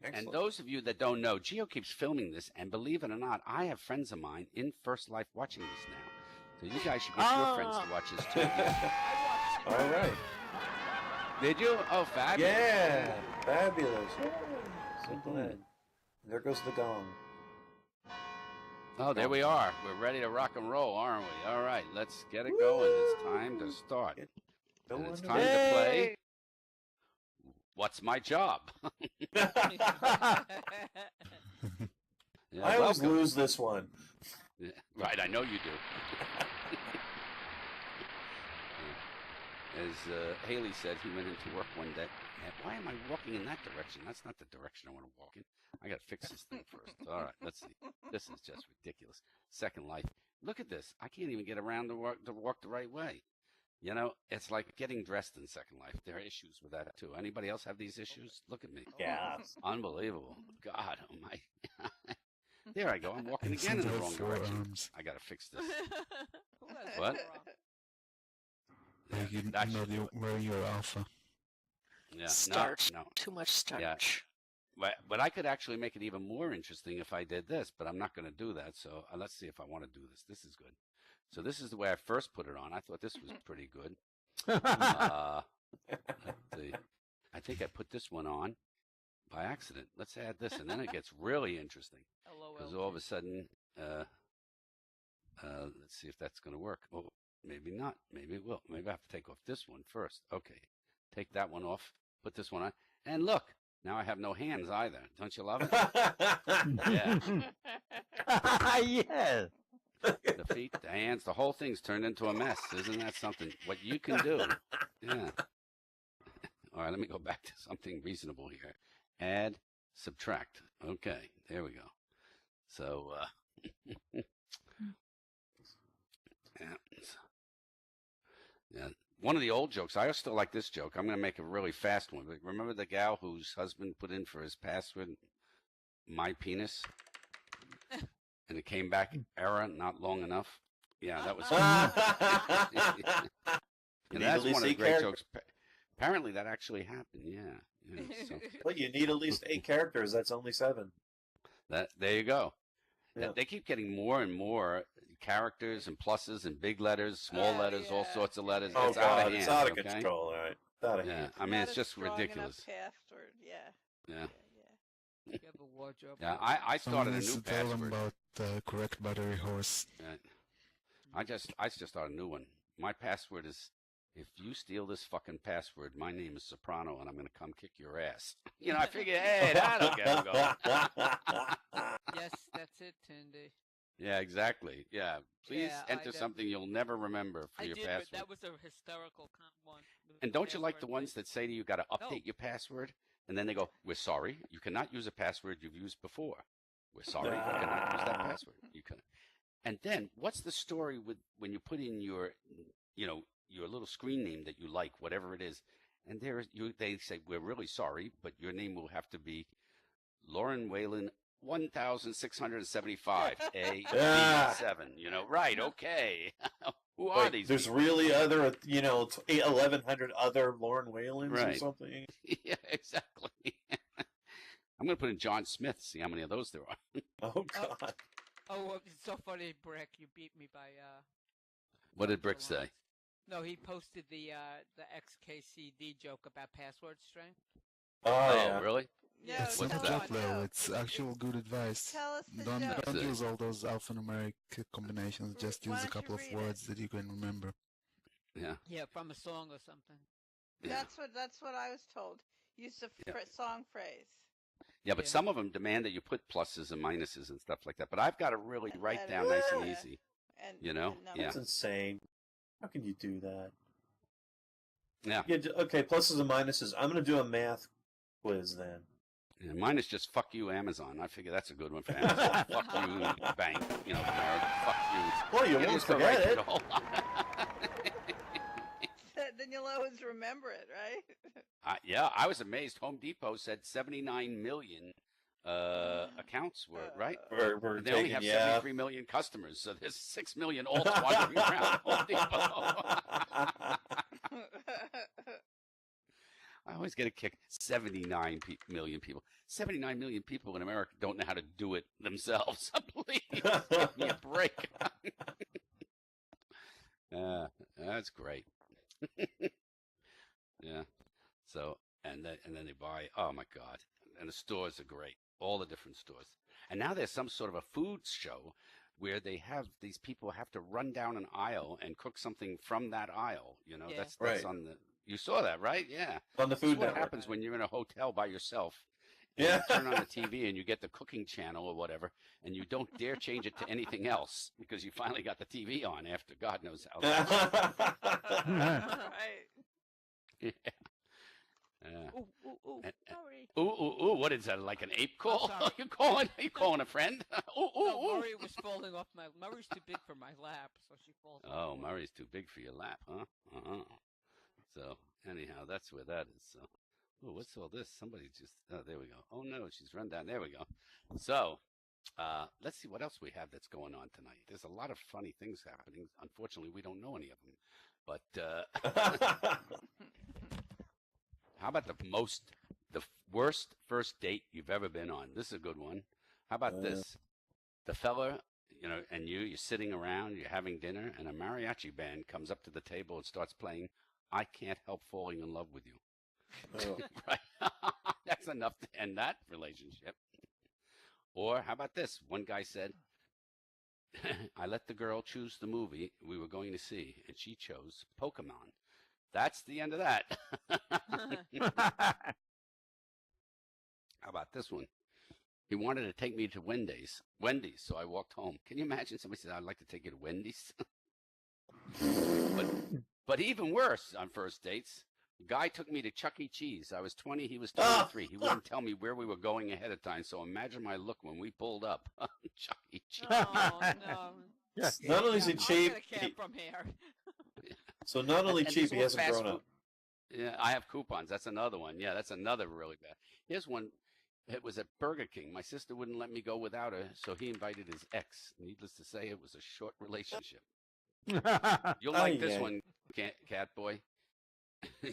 Excellent. And those of you that don't know, Geo keeps filming this, and believe it or not, I have friends of mine in First Life watching this now. So you guys should get your friends to watch this too. All right. Did you? Oh, fabulous. Yeah, fabulous. So glad. There goes the gong. Oh, there we are. We're ready to rock and roll, aren't we? All right, let's get it going. It's time to start. And it's time to play. What's my job? Yeah, I always lose this one. Yeah, right, I know you do. As Haley said, he went into work one day. Why am I walking in that direction? That's not the direction I want to walk in. I got to fix this thing first. All right, let's see. This is just ridiculous. Second Life. Look at this. I can't even get around to walk the right way. You know, it's like getting dressed in Second Life. There are issues with that, too. Anybody else have these issues? Look at me. Yeah. Unbelievable. God, oh my. There I go. I'm walking again in the wrong direction. I got to fix this. What? Like you know where you're alpha. Yeah. Starch. No. Too much starch. Yeah. But I could actually make it even more interesting if I did this, but I'm not going to do that. So let's see if I want to do this. This is good. So this is the way I first put it on. I thought this was pretty good. Let's see. I think I put this one on by accident. Let's add this, and then it gets really interesting. Because all of a sudden, let's see if that's going to work. Oh, maybe not. Maybe it will. Maybe I have to take off this one first. Okay. Take that one off. Put this one on. And look, now I have no hands either. Don't you love it? Yeah. Yeah. The feet, the hands, the whole thing's turned into a mess. Isn't that something? What you can do. Yeah. All right, let me go back to something reasonable here. Add, subtract. Okay, there we go. So, yeah. One of the old jokes, I still like this joke. I'm going to make a really fast one. But remember the gal whose husband put in for his password, my penis? And it came back error, not long enough. Yeah, that was. And that's one of the great jokes. Apparently, that actually happened. Yeah. So. Well, you need at least 8 characters. That's only 7. There you go. Yeah. They keep getting more and more characters and pluses and big letters, small letters, all sorts of letters. Oh, it's God, out of hand. it's out of okay? control. All right. It's out of hand. I mean, it's just ridiculous. Password. Yeah. Yeah. You have a wardrobe. Yeah, I started a new Tell them password. about the correct battery horse. I just started a new one. My password is, if you steal this fucking password, my name is Soprano, and I'm going to come kick your ass. You know, I figure, hey, that'll get him going. Yes, that's it, Tindy. Yeah, exactly. Yeah, please enter I something you'll never remember for your password. But that was a hysterical one. And don't you like the ones that say to you, got to update your password? And then they go, we're sorry, you cannot use a password you've used before. We're sorry, you cannot use that password. You can. And then, what's the story with when you put in your, your little screen name that you like, whatever it is, and they say, we're really sorry, but your name will have to be Lauren Weyland 1675 A7. Right? Okay. Who are these? There's people? Really other, 1,100 other Lauren Waylands or something. Yeah, exactly. I'm going to put in John Smith, see how many of those there are. Oh, God. It's so funny, Brick. You beat me by. What did Brick say? No, he posted the XKCD joke about password strength. Oh, yeah. Really? No, It's not a joke, though. It's actual good advice. Tell us the Don't joke. use all those alphanumeric combinations. Just use a couple of words that you can remember. Yeah. Yeah, from a song or something. Yeah. That's what I was told. Use the song phrase. Yeah, but some of them demand that you put pluses and minuses and stuff like that. But I've got to really write down nice and easy. Yeah. That's insane. How can you do that? Yeah. Okay, pluses and minuses. I'm going to do a math quiz then. Yeah, mine is just fuck you, Amazon. I figure that's a good one for Amazon. Fuck you, bank. Fuck you. Well, you won't forget it. Then you'll always remember it, right? Yeah, I was amazed. Home Depot said 79 million accounts were, right? They only have 73 million customers, so there's 6 million alts wandering around Home Depot. I always get a kick. 79 million people. 79 million people in America don't know how to do it themselves. Please give me a break. That's great. Yeah. So and then they buy. Oh my God! And the stores are great. All the different stores. And now there's some sort of a food show where they have these people have to run down an aisle and cook something from that aisle. You know, Yeah. that's Right. on the. You saw that, right? Yeah. On the This is Food what Network. happens when you're in a hotel by yourself. And Yeah. You turn on the TV and you get the cooking channel or whatever, and you don't dare change it to anything else because you finally got the TV on after God knows how long. Right. Yeah. Yeah. Ooh, ooh, ooh. And- Sorry. Ooh, what is that? Like an ape call? sorry. You calling a friend? Ooh. No, Murray was falling off my. Murray's too big for my lap, so she falls. off Oh, the Murray's too big for your lap, huh? Uh-huh. So, anyhow, that's where that is. So, ooh, what's all this? Somebody just, oh, there we go. Oh, no, she's run down. There we go. So, let's see what else we have that's going on tonight. There's a lot of funny things happening. Unfortunately, we don't know any of them. But how about the worst first date you've ever been on? This is a good one. How about this? The fella, and you're sitting around, you're having dinner, and a mariachi band comes up to the table and starts playing I Can't Help Falling in Love with You. Oh. Right? That's enough to end that relationship. Or how about this? One guy said, I let the girl choose the movie we were going to see, and she chose Pokemon. That's the end of that. How about this one? He wanted to take me to Wendy's, so I walked home. Can you imagine somebody said, I'd like to take you to Wendy's? But even worse on first dates, the guy took me to Chuck E. Cheese. I was 20, he was 23. He wouldn't tell me where we were going ahead of time, so imagine my look when we pulled up. Chuck E. Cheese. Oh no. Not only is he I'm cheap, gonna camp from here. so not only And cheap, these he were hasn't fast grown food- up. Yeah, I have coupons. That's another one. Yeah, that's another really bad. Here's one. It was at Burger King. My sister wouldn't let me go without her, so he invited his ex. Needless to say, it was a short relationship. You'll like this Aye, aye. one, Cat Boy.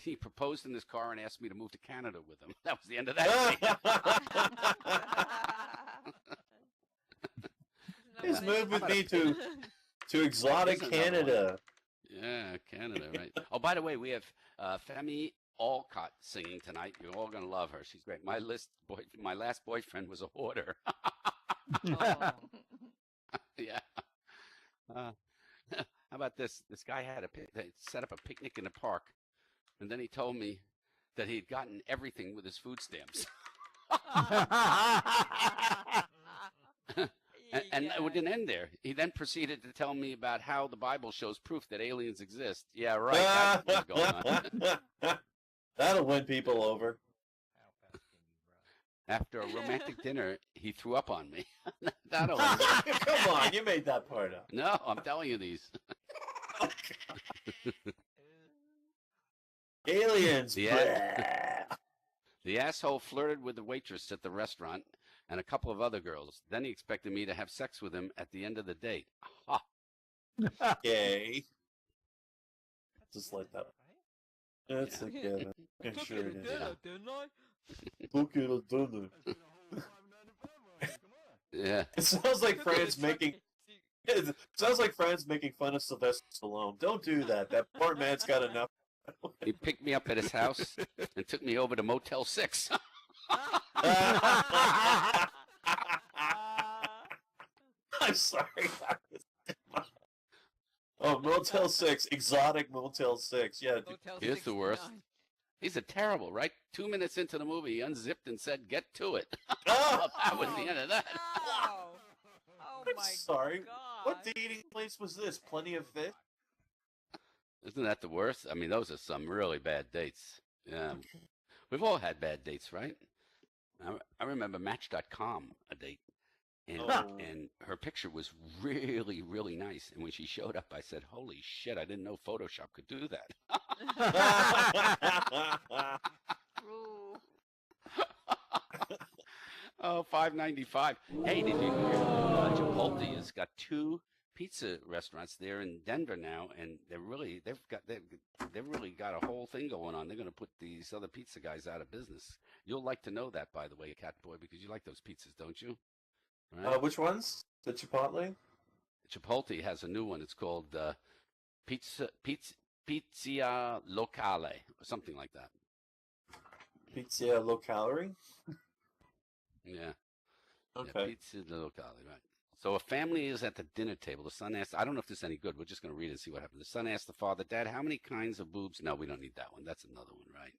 He proposed in his car and asked me to move to Canada with him. That was the end of that. He's moved with me to exotic Here's another Canada. Yeah, Canada, right. Oh, by the way, we have Femi Alcott singing tonight. You're all going to love her. She's great. My last boyfriend was a hoarder. Oh. Yeah. How about this? This guy they set up a picnic in the park, and then he told me that he'd gotten everything with his food stamps. And it didn't end there. He then proceeded to tell me about how the Bible shows proof that aliens exist. Yeah, right. That's what's going on. That'll win people over. After a romantic dinner, he threw up on me. That'll Come on, you made that part up. No, I'm telling you these. Aliens. Yeah. The asshole flirted with the waitress at the restaurant and a couple of other girls. Then he expected me to have sex with him at the end of the date. Ha! Gay. Just like that. That's Yeah. a given. I'm Took sure you it to is. dinner, didn't I? Took you to dinner. Yeah. It sounds like Took you to Fran's Chuck making. E. Cheese. It sounds like Fran's making fun of Sylvester Stallone. Don't do that. That poor man's got enough. He picked me up at his house and took me over to Motel 6. I'm sorry. Oh, Motel 6, exotic Motel 6. Yeah, Hotel Here's the worst. 69. These are terrible, right? 2 minutes into the movie, he unzipped and said, "Get to it." Oh, That was the end of that. Oh, oh I'm my sorry. God. What dating place was this? Plenty of Fish? Isn't that the worst? I mean, those are some really bad dates. Yeah. We've all had bad dates, right? I remember Match.com a date, and Oh. and her picture was really, really nice. And when she showed up, I said, "Holy shit! I didn't know Photoshop could do that." Ooh. Oh, $5.95. Hey, did you hear? Chipotle has got 2 pizza restaurants. They're in Denver now, and they've really got a whole thing going on. They're going to put these other pizza guys out of business. You'll like to know that, by the way, Catboy, because you like those pizzas, don't you? Right? Which ones? The Chipotle? Chipotle has a new one. It's called Pizza Locale, or something like that. Pizza low calorie? Yeah. Okay. Yeah, Pizza Locale, right. So a family is at the dinner table. The son asks, I don't know if this is any good. We're just going to read it and see what happens. The son asks the father, Dad, how many kinds of boobs? No, we don't need that one. That's another one, right?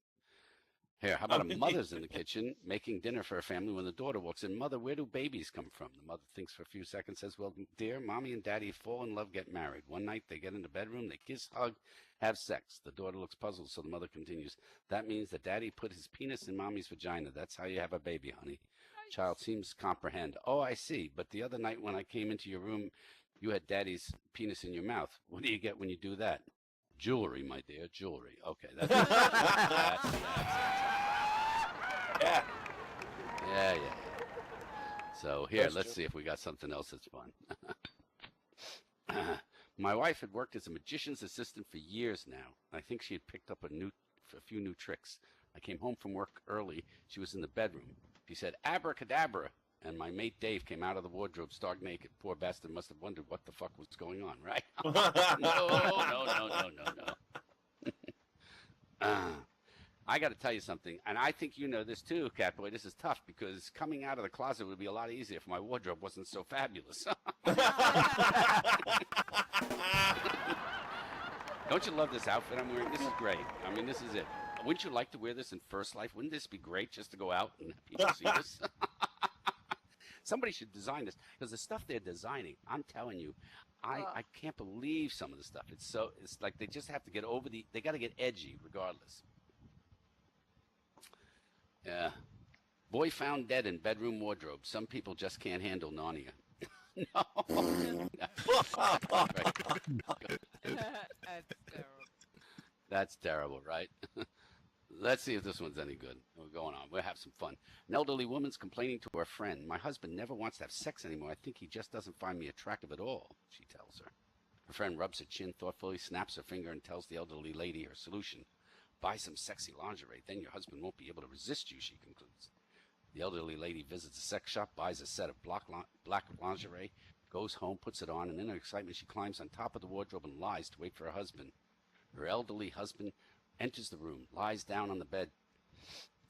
Here, how about a mother's in the kitchen making dinner for a family when the daughter walks in? Mother, where do babies come from? The mother thinks for a few seconds, says, well, dear, Mommy and Daddy fall in love, get married. One night they get in the bedroom, they kiss, hug, have sex. The daughter looks puzzled, so the mother continues, that means that Daddy put his penis in Mommy's vagina. That's how you have a baby, honey. Child seems to comprehend. Oh, I see. But the other night when I came into your room, you had Daddy's penis in your mouth. What do you get when you do that? Jewelry, my dear, jewelry. Okay, that's Yeah. Yeah. So here, That's let's true. see if we got something else that's fun. My wife had worked as a magician's assistant for years now. I think she had picked up a few new tricks. I came home from work early. She was in the bedroom. She said, abracadabra. And my mate Dave came out of the wardrobe stark naked. Poor bastard must have wondered what the fuck was going on, right? No. I got to tell you something, and I think you know this too, Catboy. This is tough because coming out of the closet would be a lot easier if my wardrobe wasn't so fabulous. Don't you love this outfit I'm wearing? This is great. I mean, this is it. Wouldn't you like to wear this in First Life? Wouldn't this be great just to go out and people see this? Somebody should design this because the stuff they're designing, I'm telling you, I can't believe some of the stuff. It's like they just have to get over they got to get edgy regardless. Yeah. Boy found dead in bedroom wardrobe. Some people just can't handle Narnia. No. That's terrible. That's terrible, right? Let's see if this one's any good. We're going on. We'll have some fun. An elderly woman's complaining to her friend. My husband never wants to have sex anymore. I think he just doesn't find me attractive at all, she tells her. Her friend rubs her chin thoughtfully, snaps her finger, and tells the elderly lady her solution. Buy some sexy lingerie. Then your husband won't be able to resist you, she concludes. The elderly lady visits a sex shop, buys a set of black lingerie, goes home, puts it on, and in her excitement she climbs on top of the wardrobe and lies to wait for her husband. Her elderly husband enters the room, lies down on the bed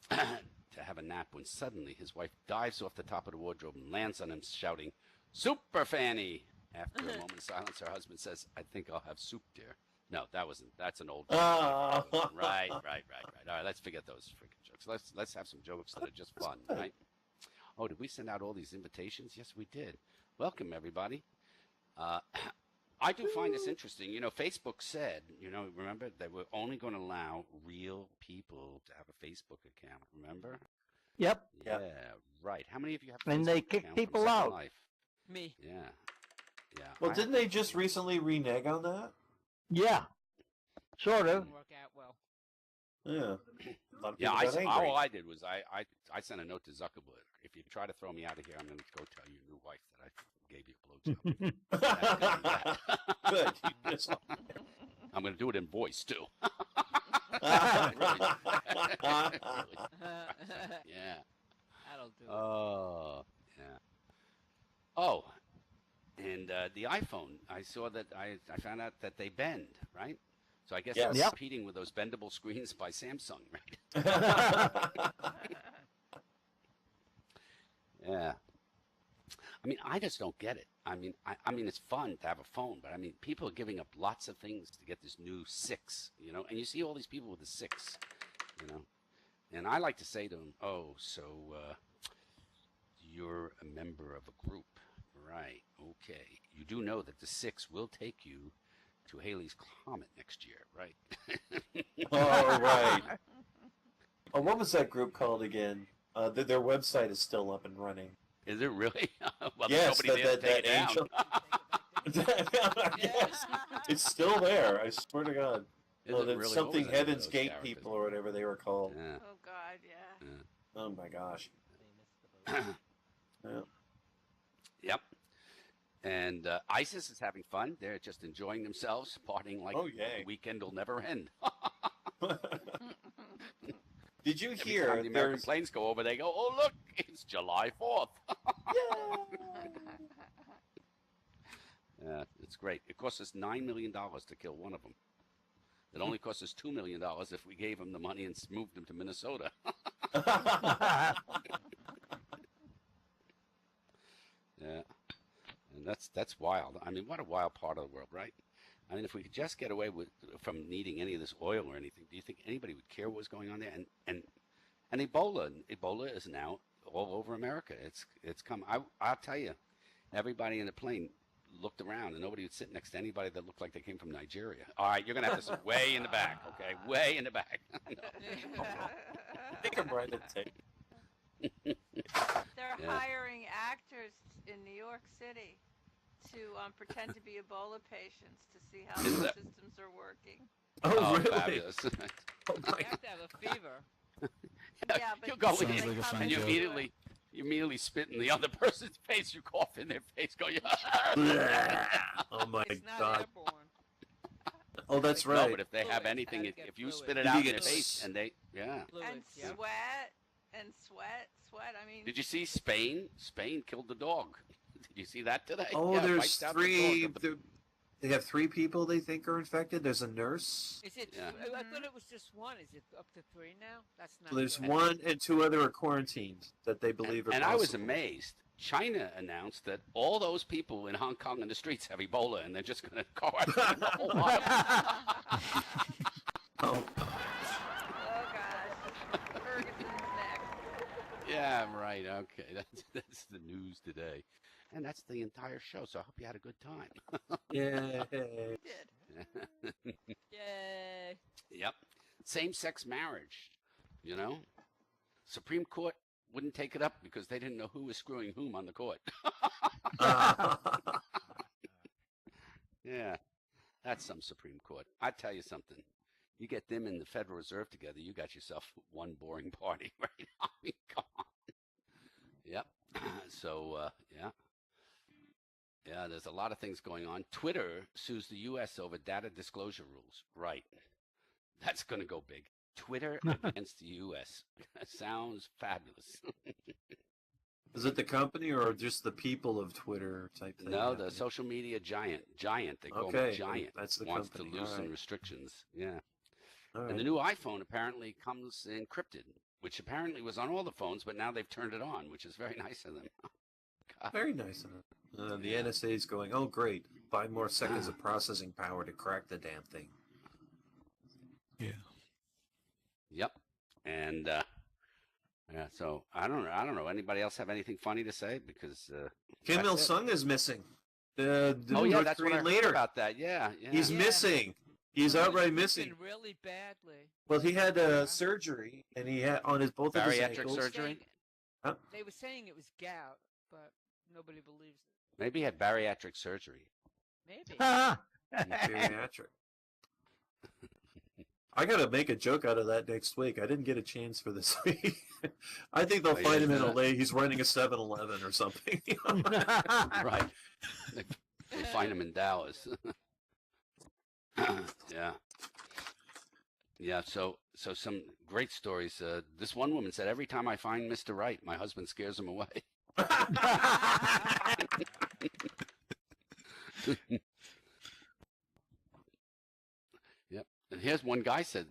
to have a nap when suddenly his wife dives off the top of the wardrobe and lands on him shouting, Super Fanny! After a moment's silence, her husband says, I think I'll have soup, dear. No, that's an old joke. Right. All right, let's forget those freaking jokes. Let's have some jokes that are just fun, right? Oh, did we send out all these invitations? Yes, we did. Welcome, everybody. I do find this interesting. You know, Facebook said, remember, they were only going to allow real people to have a Facebook account, remember? Yep. Yeah, right. How many of you have a And Facebook they kick account people from Second out. Life? Me. Yeah. Well, didn't they just recently renege on that? Yeah. Sort of. Didn't work out well. Yeah. A lot of Yeah, people got angry. all I did was I sent a note to Zuckerberg. If you try to throw me out of here, I'm going to go tell your new wife that I gave you a blowjob. Good. You just- I'm going to do it in voice, too. Ah. Yeah. That'll do it. Oh, yeah. Oh, and the iPhone, I saw that I found out that they bend, right? So I guess Yes. they're Yep. competing with those bendable screens by Samsung, right? Yeah. I mean, I just don't get it. I mean, it's fun to have a phone, but I mean, people are giving up lots of things to get this new 6, and you see all these people with the 6, and I like to say to them, oh, so you're a member of a group, right? Okay. You do know that the 6 will take you to Halley's Comet next year, right? Oh, right. Oh, what was that group called again? Their website is still up and running. Is it really? Well, Yes, there's nobody there to take it down. angel. Yes, it's still there. I swear to God. Is Well, it there's really? something What was the name of Heaven's those Gate characters? people or whatever they were called. Yeah. Oh God, yeah. Oh my gosh. They missed the boat. Yeah. Yep. And ISIS is having fun. They're just enjoying themselves, partying like Oh, yay. the weekend will never end. Did you Every hear time the American there's... planes go over, they go, "Oh, look, it's July 4th." Yeah, it's great. It costs us $9 million to kill one of them. It only costs us $2 million if we gave them the money and moved them to Minnesota. Yeah, and that's wild. I mean, what a wild part of the world, right? I mean, if we could just get away from needing any of this oil or anything, do you think anybody would care what was going on there? And Ebola is now all over America. It's come. I'll tell you, everybody in the plane looked around, and nobody would sit next to anybody that looked like they came from Nigeria. All right, you're gonna have to sit way in the back, okay? Way in the back. Take them right at tape. They're Yeah. hiring actors in New York City to pretend to be Ebola patients to see how Is the that- systems are working. Oh, really? Fabulous. Oh, my You have to have a fever. Yeah, but You go Sounds in like a fun and you joke. immediately spit in the other person's face. You cough in their face. Go, yeah. Oh, my It's not God. airborne. Oh, that's No, right. but if they have Fluid. anything, Gotta get if you fluid. spit it If out you in their get face, and they, yeah. Fluids, And yeah. sweat. I mean, Did you see Spain? Spain killed the dog. Did you see that today? Oh, Yeah, there's wiped out the three. dog of the- They have 3 people they think are infected. There's a nurse. Is it? Yeah. I thought it was just one. Is it up to 3 now? That's not. So there's good. 1 and 2 other are quarantined that they believe are And I was possible. amazed. China announced that all those people in Hong Kong in the streets have Ebola, and they're just going to quarantine the whole lot of them. Oh, oh gosh, Ferguson's next. Yeah, right. Okay, that's the news today, and that's the entire show. So I hope you had a good time. yeah. We did. Yay! Yep. Same-sex marriage. You know, Supreme Court wouldn't take it up because they didn't know who was screwing whom on the court. Yeah, that's some Supreme Court. I tell you something. You get them in the Federal Reserve together, you got yourself one boring party, right? I mean, come on. Yep. So, yeah. Yeah, there's a lot of things going on. Twitter sues the U.S. over data disclosure rules. Right. That's going to go big. Twitter against the U.S. Sounds fabulous. Is it the company or just the people of Twitter type thing? No, the social media giant, they call Okay, him Giant, that's the wants company, to loosen alright. restrictions. Yeah. All And the right. new iPhone apparently comes encrypted, which apparently was on all the phones, but now they've turned it on, which is very nice of them. God. Very nice of it. The Yeah. NSA is going, oh, great. 5 more seconds of processing power to crack the damn thing. Yeah. Yep. And yeah, so I don't know. Anybody else have anything funny to say? Because Kim that's Il it. Sung is missing. The Oh yeah, North that's what I Korean heard leader. about that. Yeah, yeah. He's Yeah. missing. He's outright missing. Been really badly. Well, he had surgery, and he had on his both of his Bariatric ankles. surgery? Saying- Huh? They were saying it was gout, but nobody believes it. Maybe he had bariatric surgery. Maybe. Bariatric. I gotta make a joke out of that next week. I didn't get a chance for this week. I think they'll Oh, find yeah, him in yeah. LA. He's running a 7-Eleven or something. Right. They find him in Dallas. Yeah. Yeah, so some great stories. This one woman said, every time I find Mr. Right, my husband scares him away. Yep. And here's one guy said,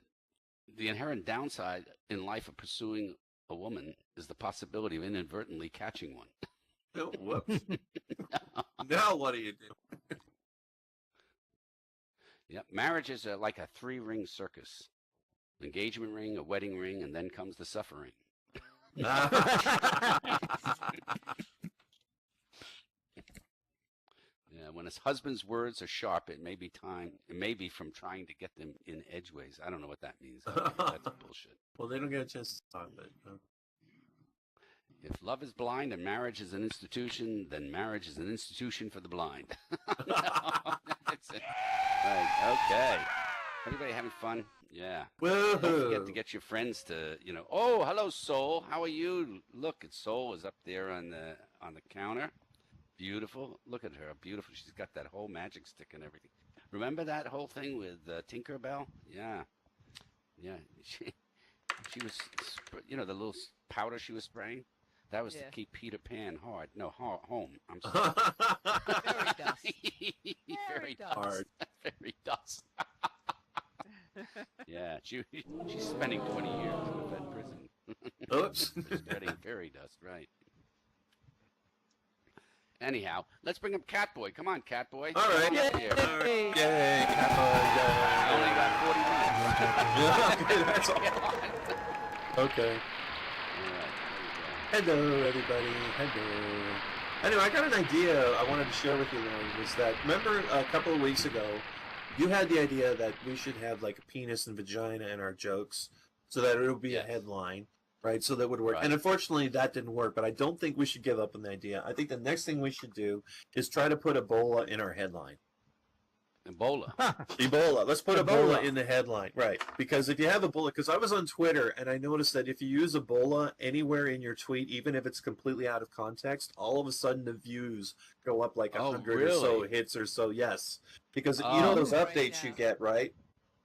the inherent downside in life of pursuing a woman is the possibility of inadvertently catching one. Oh, whoops. Now what do you do? Yep. Marriages are like a 3-ring circus. Engagement ring, a wedding ring, and then comes the suffering. Yeah, when his husband's words are sharp, it may be from trying to get them in edgeways. I don't know what that means. That's bullshit. Well, they don't get a chance to talk about it. If love is blind and marriage is an institution, then marriage is an institution for the blind. No, that's it. Right, okay. Everybody having fun? Yeah. Don't forget to Woohoo! get your friends to, oh, hello, Soul. How are you? Look, it's Soul is up there on the counter. Beautiful. Look at her. Beautiful. She's got that whole magic stick and everything. Remember that whole thing with Tinkerbell? Yeah. Yeah. She was, the little powder she was spraying? That was to Yeah. keep Peter Pan hard. No, home. I'm sorry. Very dust. Very dust. Hard. Very dust. Yeah, she's spending 20 years in a Fed prison. Oops. Spreading fairy dust, right. Anyhow, let's bring up Catboy. Come on, Catboy. All right. Come on up here. Yay! Yay, I only got 40 minutes. Okay, that's all. Okay. All right, Hello, everybody. Hello. Anyway, I got an idea I wanted to share with you, Lauren, was that, remember a couple of weeks ago, you had the idea that we should have, like, a penis and vagina in our jokes so that it would be Yes. a headline, right? So that would work. Right. And unfortunately, that didn't work, but I don't think we should give up on the idea. I think the next thing we should do is try to put Ebola in our headline. Ebola. Ebola. Let's put Ebola Ebola. in the headline. Right. Because if you have Ebola, because I was on Twitter and I noticed that if you use Ebola anywhere in your tweet, even if it's completely out of context, all of a sudden the views go up like Oh, 100 or so really? hits or so. Yes. Because you Oh. know those Right updates you now. get, right?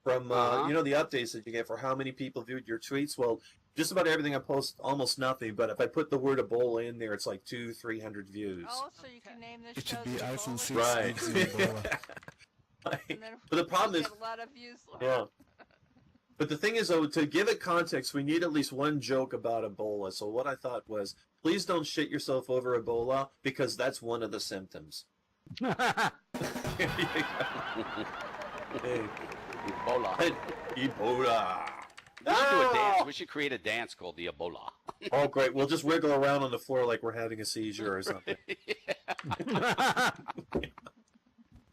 From, Uh-huh. you know, the updates that you get for how many people viewed your tweets? Well, just about everything I post, almost nothing. But if I put the word Ebola in there, it's like 200-300 views. Oh, so you can name this It show should be the iPhone Ebola 6 Show. Right. gives you Ebola. And then But the problem we'll is, get a lot of views. yeah. But the thing is, though, to give it context, we need at least one joke about Ebola. So what I thought was, please don't shit yourself over Ebola, because that's one of the symptoms. There you go. Hey, Ebola. Ebola. We should do a dance. We should create a dance called the Ebola. Oh, great. We'll just wiggle around on the floor like we're having a seizure or something.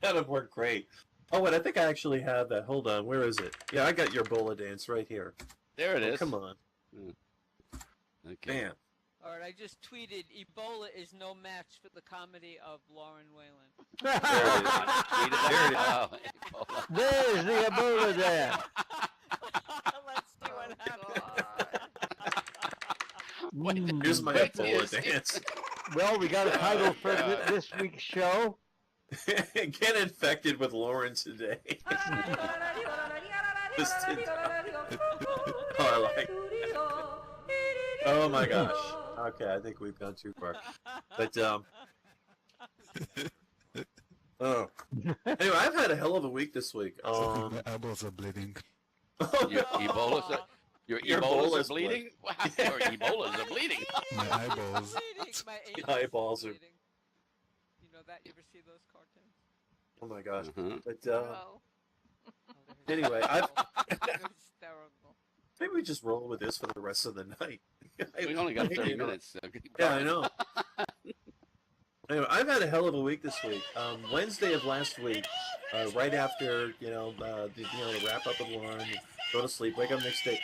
That'd work great. Oh, and I think I actually have that. Hold on. Where is it? Yeah, I got your Ebola dance right here. There it Oh, is. come on. Okay. Bam. All right, I just tweeted, Ebola is no match for the comedy of Lauren Weyland. There it is. Tweet it There it out. Oh, Ebola. There's the Ebola there. Let's see what happens. Mm. Here's my Wait till you Ebola see- dance. Well, we got a title for God. this week's show. Get infected with Lauren today. Just oh, I like. Oh my gosh. Okay, I think we've gone too far. But oh. Anyway, I've had a hell of a week this week. My eyeballs are bleeding. Oh, Your no. Ebolas are, your Your Ebolas are Ebola's bleeding? Wow, your Ebolas are bleeding. My eyeballs. Bleeding. My eyeballs are- bleeding. You know that? You ever see those cartoons? Oh my gosh. Mhm. But Oh. Oh, they're Anyway, I've- hysterical. Hysterical. maybe we just roll with this for the rest of the night. We only got 30 You know, minutes. So keep Yeah, I going. know. Anyway, I've had a hell of a week this week. Wednesday of last week, right after the wrap up with Lauren, go to sleep, wake up next day.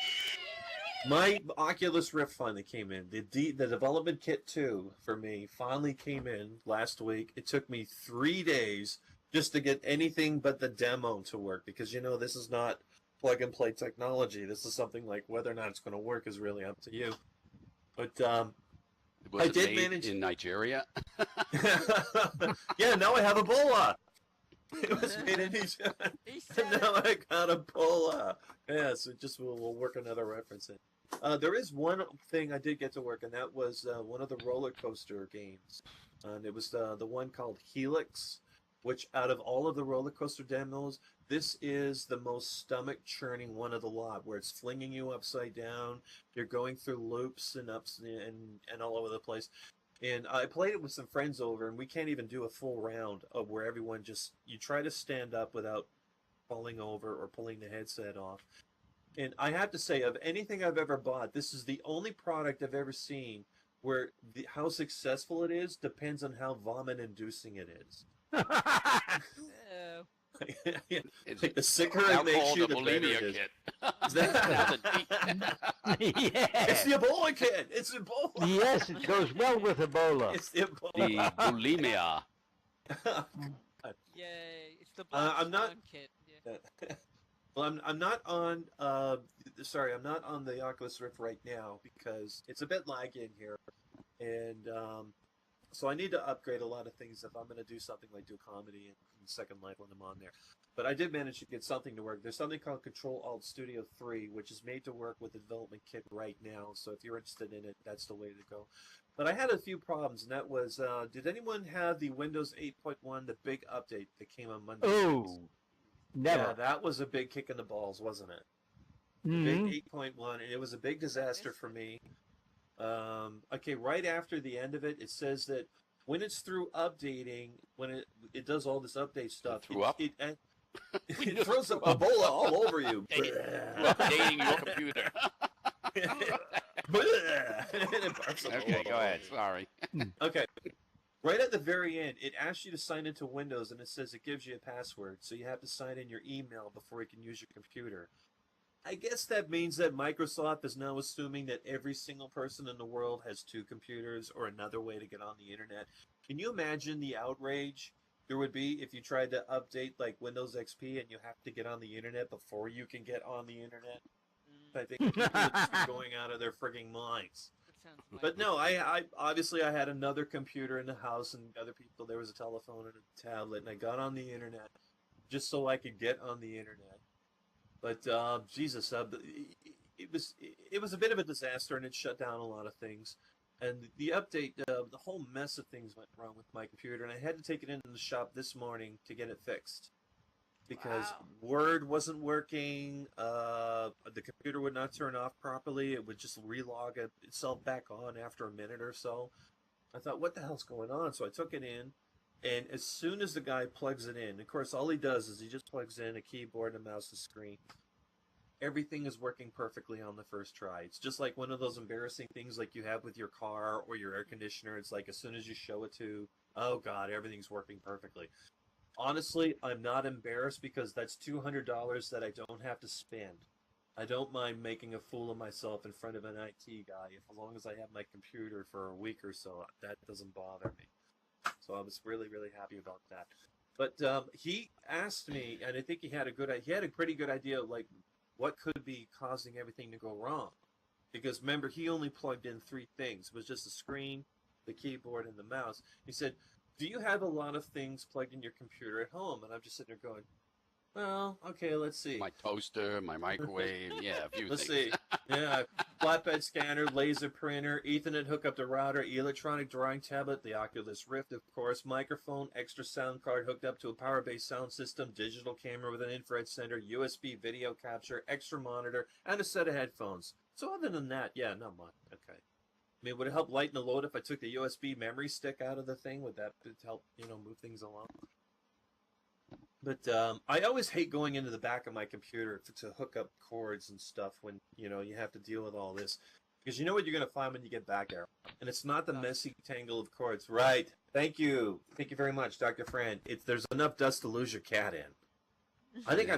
My Oculus Rift finally came in. The development kit 2 for me finally came in last week. It took me 3 days just to get anything but the demo to work, because this is not plug and play technology. This is something like whether or not it's going to work is really up to you. But Was I it did made manage- in Nigeria? yeah, now I have Ebola. It was made in Egypt. He said And now I got Ebola. Yeah, so just we'll work another reference in. There is one thing I did get to work, and that was one of the roller coaster games. And it was the one called Helix, which out of all of the roller coaster demos, this is the most stomach churning one of the lot, where it's flinging you upside down. You're going through loops and ups and all over the place. And I played it with some friends over, and we can't even do a full round of where everyone you try to stand up without falling over or pulling the headset off. And I have to say, of anything I've ever bought, this is the only product I've ever seen where how successful it is depends on how vomit-inducing it is. It's Like the sicker now it makes called you, a the better bulimia it is. kit. Is that- Now the Yeah. It's the Ebola kit. It's Ebola. Yes, it goes well with Ebola. It's the the Ebola. bulimia. Yay! It's the I'm Black not- Swan kit. Yeah. Well, I'm not on. Sorry, I'm not on the Oculus Rift right now because it's a bit laggy in here, and So I need to upgrade a lot of things if I'm going to do something like do comedy and Second Life when I'm on there. But I did manage to get something to work. There's something called Control Alt Studio 3, which is made to work with the development kit right now. So if you're interested in it, that's the way to go. But I had a few problems, and that was, did anyone have the Windows 8.1, the big update that came on Monday? Oh, never. Yeah, that was a big kick in the balls, wasn't it? The Mhm. big 8.1, and it was a big disaster for me. Okay, right after the end of it, it says that when it's through updating, when it does all this update stuff, threw up? it throws up Ebola all over you. Updating your computer. And it barks up Okay, all go over ahead. you. Sorry. Okay. Right at the very end, it asks you to sign into Windows, and it says it gives you a password, so you have to sign in your email before you can use your computer. I guess that means that Microsoft is now assuming that every single person in the world has two computers or another way to get on the internet. Can you imagine the outrage there would be if you tried to update like Windows XP and you have to get on the internet before you can get on the internet? I think people would just be going out of their frigging minds. That sounds But no, I obviously I had another computer in the house and other people. There was a telephone and a tablet, and I got on the internet just so I could get on the internet. But Jesus, it was a bit of a disaster, and it shut down a lot of things. And the update, the whole mess of things went wrong with my computer, and I had to take it into the shop this morning to get it fixed. Because Wow. Word wasn't working, the computer would not turn off properly, it would just relog itself back on after a minute or so. I thought, what the hell's going on? So I took it in, and as soon as the guy plugs it in, of course, all he does is he just plugs in a keyboard and a mouse and screen. Everything is working perfectly on the first try. It's just like one of those embarrassing things like you have with your car or your air conditioner. It's like as soon as you show it to, oh God, everything's working perfectly. Honestly, I'm not embarrassed because that's $200 that I don't have to spend. I don't mind making a fool of myself in front of an IT guy as long as I have my computer for a week or so. That doesn't bother me. So I was really, really happy about that. But he asked me, and I think he had a pretty good idea of like what could be causing everything to go wrong. Because remember, he only plugged in 3 things. It was just the screen, the keyboard, and the mouse. He said, do you have a lot of things plugged in your computer at home? And I'm just sitting there going, well, okay, let's see. My toaster, my microwave, yeah, a few Let's things. see. Yeah, flatbed scanner, laser printer, Ethernet hookup to router, electronic drawing tablet, the Oculus Rift, of course, microphone, extra sound card hooked up to a power-based sound system, digital camera with an infrared sender, USB video capture, extra monitor, and a set of headphones. So other than that, yeah, not much. Okay. I mean, would it help lighten the load if I took the USB memory stick out of the thing? Would that help, move things along? But I always hate going into the back of my computer to hook up cords and stuff when, you have to deal with all this. Because you know what you're going to find when you get back there. And it's not the messy tangle of cords. Right. Thank you. Thank you very much, Dr. Fran. There's enough dust to lose your cat in. I think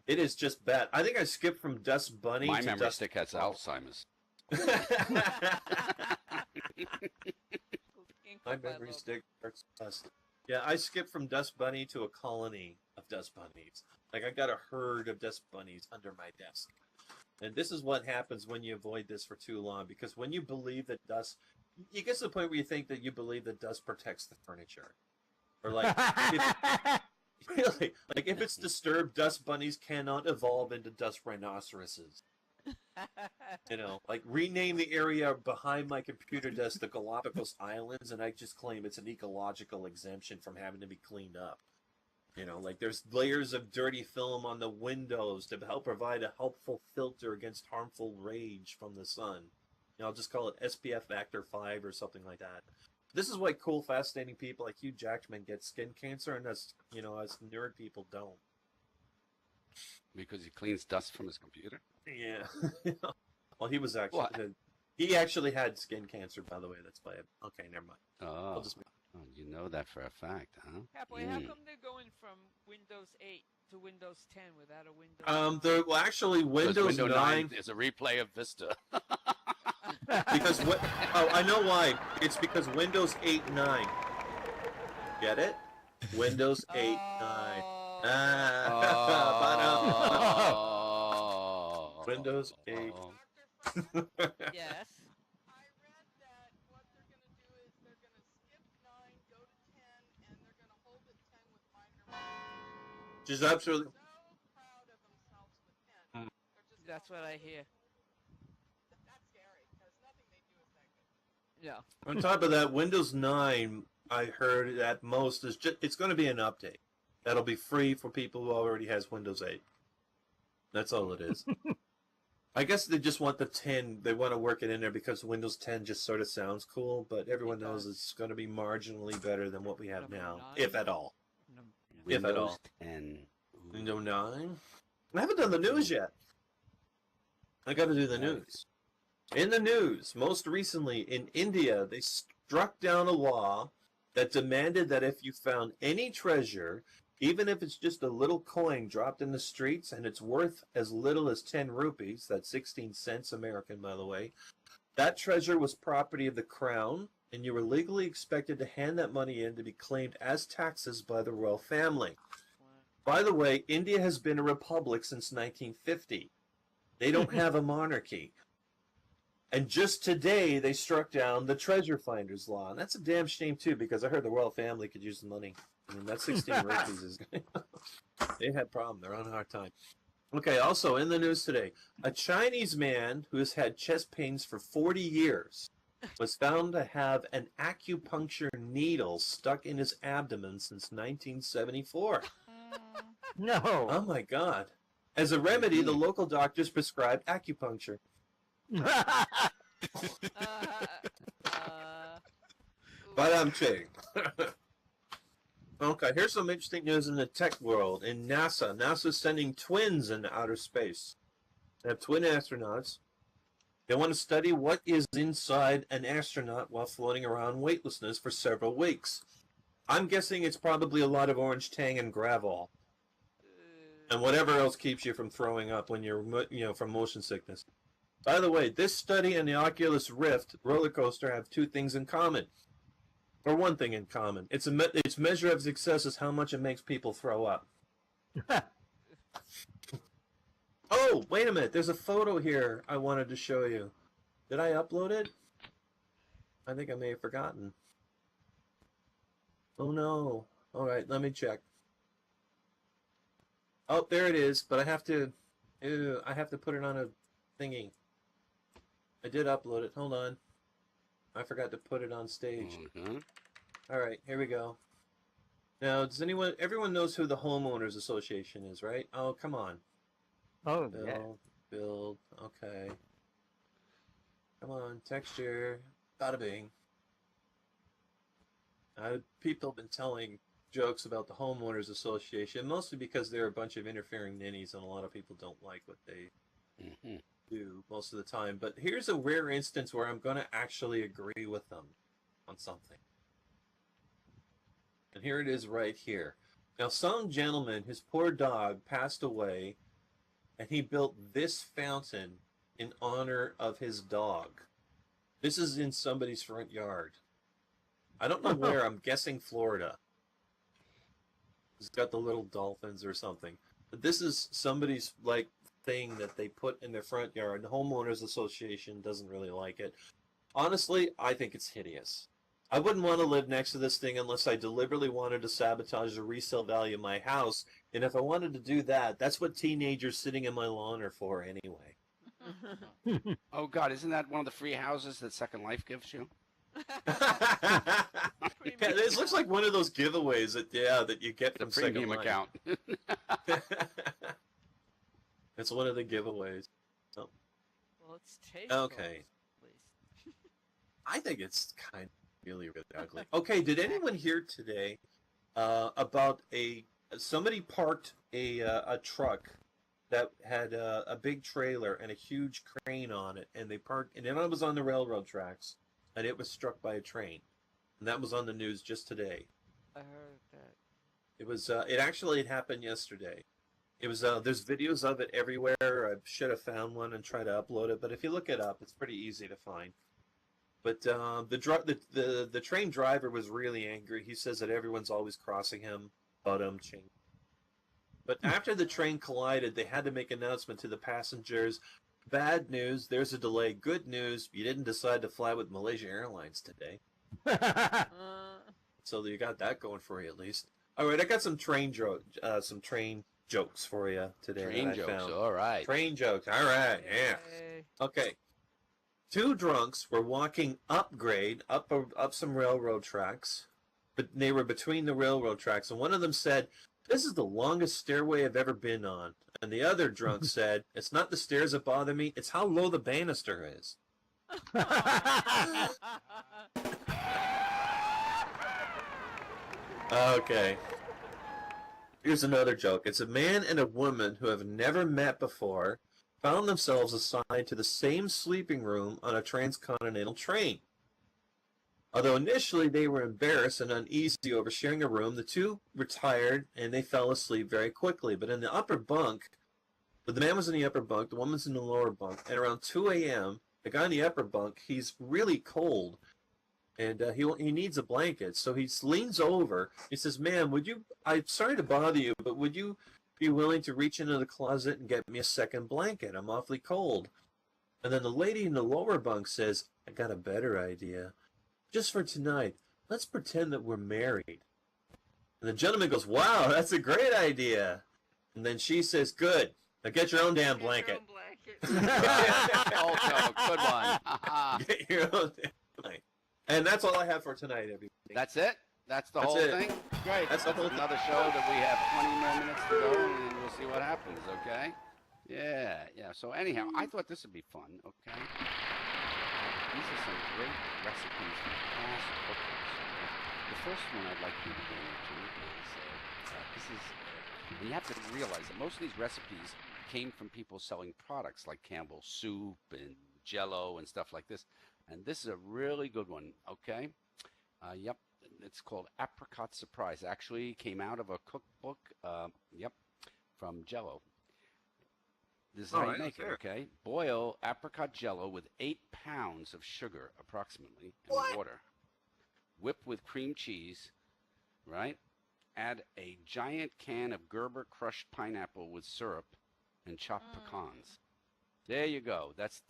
it is just bad. I think I skipped from Dust Bunny My to memory Dust... stick has Alzheimer's. My memory stick hurts dust. Yeah, I skipped from Dust Bunny to a colony of Dust Bunnies. Like, I got a herd of Dust Bunnies under my desk. And this is what happens when you avoid this for too long. Because when you believe that dust... You get to the point where you think that you believe that dust protects the furniture. Or like... Really? Like, if it's disturbed, Dust Bunnies cannot evolve into Dust Rhinoceroses. Like rename the area behind my computer desk the Galapagos Islands, and I just claim it's an ecological exemption from having to be cleaned up. Like there's layers of dirty film on the windows to help provide a helpful filter against harmful rays from the sun. I'll just call it SPF Factor 5 or something like that. This is why cool, fascinating people like Hugh Jackman get skin cancer, and us nerd people don't. Because he cleans dust from his computer? Yeah. Well, he was actually... He actually had skin cancer, by the way. That's why... Okay, never mind. Oh. Just... Oh, you know that for a fact, huh? Catboy, how come they're going from Windows 8 to Windows 10 without a Windows 9? Well, actually, Windows 9 is a replay of Vista. Because what? Oh, I know why. It's because Windows 8.9. Get it? Windows 8.9. Windows 8. Yes. I read that what they're going to do is they're going to skip She's absolutely. That's what I hear. Yeah. On top of that, Windows 9, I heard at most is just it's going to be an update that'll be free for people who already has Windows 8. That's all it is. I guess they just want the 10. They want to work it in there because Windows 10 just sort of sounds cool, but everyone knows it's going to be marginally better than what we have Number now, 9? if at all. If at all. Windows 10. Windows 9. I haven't done the news yet. I got to do the news. In the news, most recently in India, they struck down a law that demanded that if you found any treasure, even if it's just a little coin dropped in the streets and it's worth as little as 10 rupees, that's 16 cents American, by the way, that treasure was property of the crown, and you were legally expected to hand that money in to be claimed as taxes by the royal family. By the way, India has been a republic since 1950. They don't have a monarchy. And just today, they struck down the treasure finders law. And that's a damn shame, too, because I heard the royal family could use the money. I mean, that 16 rupees is... They had a problem. They're on a hard time. Okay, also in the news today, a Chinese man who has had chest pains for 40 years was found to have an acupuncture needle stuck in his abdomen since 1974. No. Oh, my God. As a remedy, the local doctors prescribed acupuncture. But I'm kidding. Okay, here's some interesting news in the tech world. In NASA, NASA's sending twins into outer space. They have twin astronauts. They want to study what is inside an astronaut while floating around weightlessness for several weeks. I'm guessing it's probably a lot of orange tang and Gravol. And whatever else keeps you from throwing up when you're, from motion sickness. By the way, this study and the Oculus Rift roller coaster have two things in common. Or one thing in common. Its measure of success is how much it makes people throw up. Oh, wait a minute. There's a photo here I wanted to show you. Did I upload it? I think I may have forgotten. Oh, no. All right, let me check. Oh, there it is, but I have to put it on a thingy. I did upload it. Hold on. I forgot to put it on stage. Mm-hmm. All right, here we go. Now, everyone knows who the Homeowners Association is, right? Oh, come on. Oh, yeah. Build, okay. Come on, texture, bada bing. People have been telling jokes about the Homeowners Association, mostly because they're a bunch of interfering ninnies and a lot of people don't like what they do most of the time. But here's a rare instance where I'm going to actually agree with them on something. And here it is right here. Now, some gentleman, his poor dog, passed away, and he built this fountain in honor of his dog. This is in somebody's front yard. I don't know where. I'm guessing Florida. It's got the little dolphins or something. But this is somebody's, thing that they put in their front yard. The Homeowners Association doesn't really like it. Honestly, I think it's hideous. I wouldn't want to live next to this thing unless I deliberately wanted to sabotage the resale value of my house. And if I wanted to do that, that's what teenagers sitting in my lawn are for anyway. Oh, God, isn't that one of the free houses that Second Life gives you? Yeah, this looks like one of those giveaways that you get from The premium Second Life. account. It's one of the giveaways. So, Well, it's tasteful. okay. At least. I think it's kind of really, really ugly. Okay, did anyone hear today about somebody parked a truck that had a big trailer and a huge crane on it, and and it was on the railroad tracks, and it was struck by a train, and that was on the news just today. I heard that. It was it happened yesterday. It was there's videos of it everywhere. I should have found one and tried to upload it, but if you look it up, it's pretty easy to find. But the train driver was really angry. He says that everyone's always crossing him, but change. But after the train collided, they had to make an announcement to the passengers. Bad news, there's a delay. Good news, you didn't decide to fly with Malaysia Airlines today. So you got that going for you at least. All right, I got some train jokes for you today. Train that I jokes. found. All right. Train jokes. All right. Yeah. Yay. Okay. Two drunks were walking up some railroad tracks, but they were between the railroad tracks, and one of them said, "This is the longest stairway I've ever been on." And the other drunk said, "It's not the stairs that bother me, it's how low the banister is." Okay. Here's another joke. It's a man and a woman who have never met before found themselves assigned to the same sleeping room on a transcontinental train. Although initially they were embarrassed and uneasy over sharing a room, the two retired and they fell asleep very quickly. But in the upper bunk, the man was in the upper bunk, the woman's in the lower bunk, and around 2 a.m., the guy in the upper bunk, he's really cold, and he needs a blanket. So he leans over. He says, "Ma'am, I'm sorry to bother you, but would you be willing to reach into the closet and get me a second blanket? I'm awfully cold." And then the lady in the lower bunk says, "I got a better idea. Just for tonight, let's pretend that we're married." And the gentleman goes, "Wow, that's a great idea." And then she says, "Good. Now get your own damn blanket." Old joke. Good one. Get your own damn blanket. And that's all I have for tonight, everybody. That's it? That's the That's whole it. thing? Great. That's the whole another show that we have 20 more minutes to go, and we'll see what happens, okay? Yeah. So anyhow, I thought this would be fun, okay? These are some great recipes from past cookbooks. The first one I'd like you to go into is, and you have to realize that most of these recipes came from people selling products like Campbell's soup and Jell-O and stuff like this. And this is a really good one, okay? Yep, it's called Apricot Surprise. Actually came out of a cookbook, from Jell-O. This is how you make it, okay? Boil apricot Jell-O with 8 pounds of sugar, approximately, and water. Whip with cream cheese, right? Add a giant can of Gerber crushed pineapple with syrup and chopped pecans. There you go. That's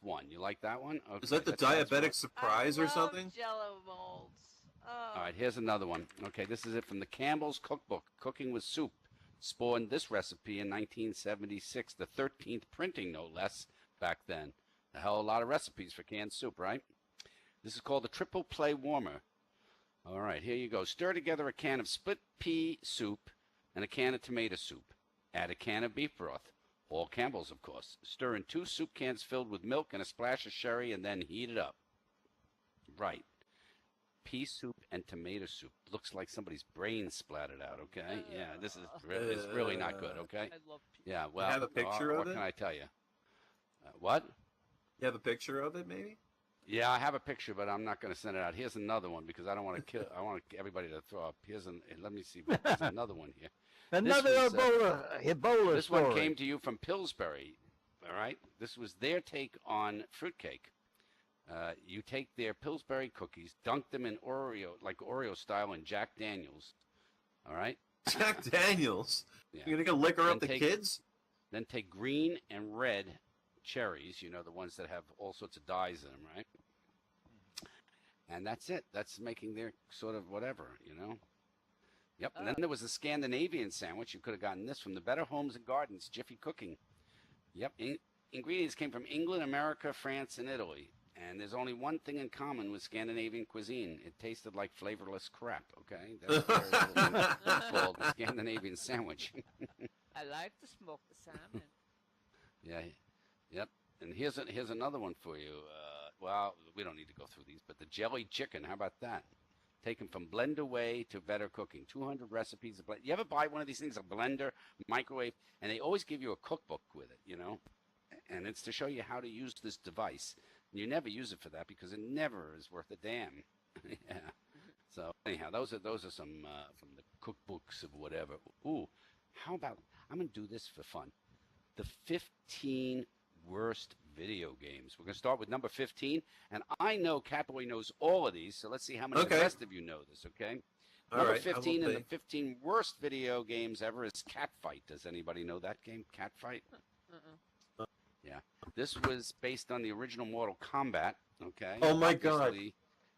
one. You like that one? Okay, Is that the diabetic surprise or something? Jell-O molds. Oh. All right, here's another one. Okay, this is it from the Campbell's Cookbook, Cooking with Soup. Spawned this recipe in 1976, the 13th printing, no less, back then. A hell of a lot of recipes for canned soup, right? This is called the Triple Play Warmer. All right, here you go. Stir together a can of split pea soup and a can of tomato soup. Add a can of beef broth. All Campbell's, of course. Stir in 2 soup cans filled with milk and a splash of sherry, and then heat it up. Right. Pea soup and tomato soup. Looks like somebody's brain splattered out, okay? Yeah, this is really not good, okay? I love pizza. Yeah, well, You have a picture of what it? can I tell you? What? You have a picture of it, maybe? Yeah, I have a picture, but I'm not going to send it out. Here's another one because I don't want to kill. I want everybody to throw up. Let me see. There's another one here. Another was, Ebola This story. one came to you from Pillsbury. All right, this was their take on fruitcake. You take their Pillsbury cookies, dunk them in Oreo style, in Jack Daniels. All right. Jack Daniels? Yeah. You're going to liquor up the Then kids? Then take green and red cherries, the ones that have all sorts of dyes in them, right? And that's it. That's making their sort of whatever, Yep. And then there was the Scandinavian sandwich. You could have gotten this from the Better Homes and Gardens, Jiffy Cooking. Yep. Ingredients came from England, America, France, and Italy. And there's only one thing in common with Scandinavian cuisine. It tasted like flavorless crap, okay? That's it's called the Scandinavian sandwich. I like to smoke the salmon. Yeah. Yep. And here's another one for you. Well, we don't need to go through these, but the jelly chicken, how about that? Taken from Blend Away to Better Cooking. 200 recipes of blend. You ever buy one of these things, a blender, microwave, and they always give you a cookbook with it, And it's to show you how to use this device. And you never use it for that because it never is worth a damn. Yeah. So anyhow, those are some from the cookbooks of whatever. Ooh, how about, I'm going to do this for fun. The 15 worst video games. We're going to start with number 15. And I know Catboy knows all of these, so let's see how many of the rest of you know this, okay? Number 15 in the 15 worst video games ever is Catfight. Does anybody know that game, Catfight? Yeah. This was based on the original Mortal Kombat, okay? Oh, my God.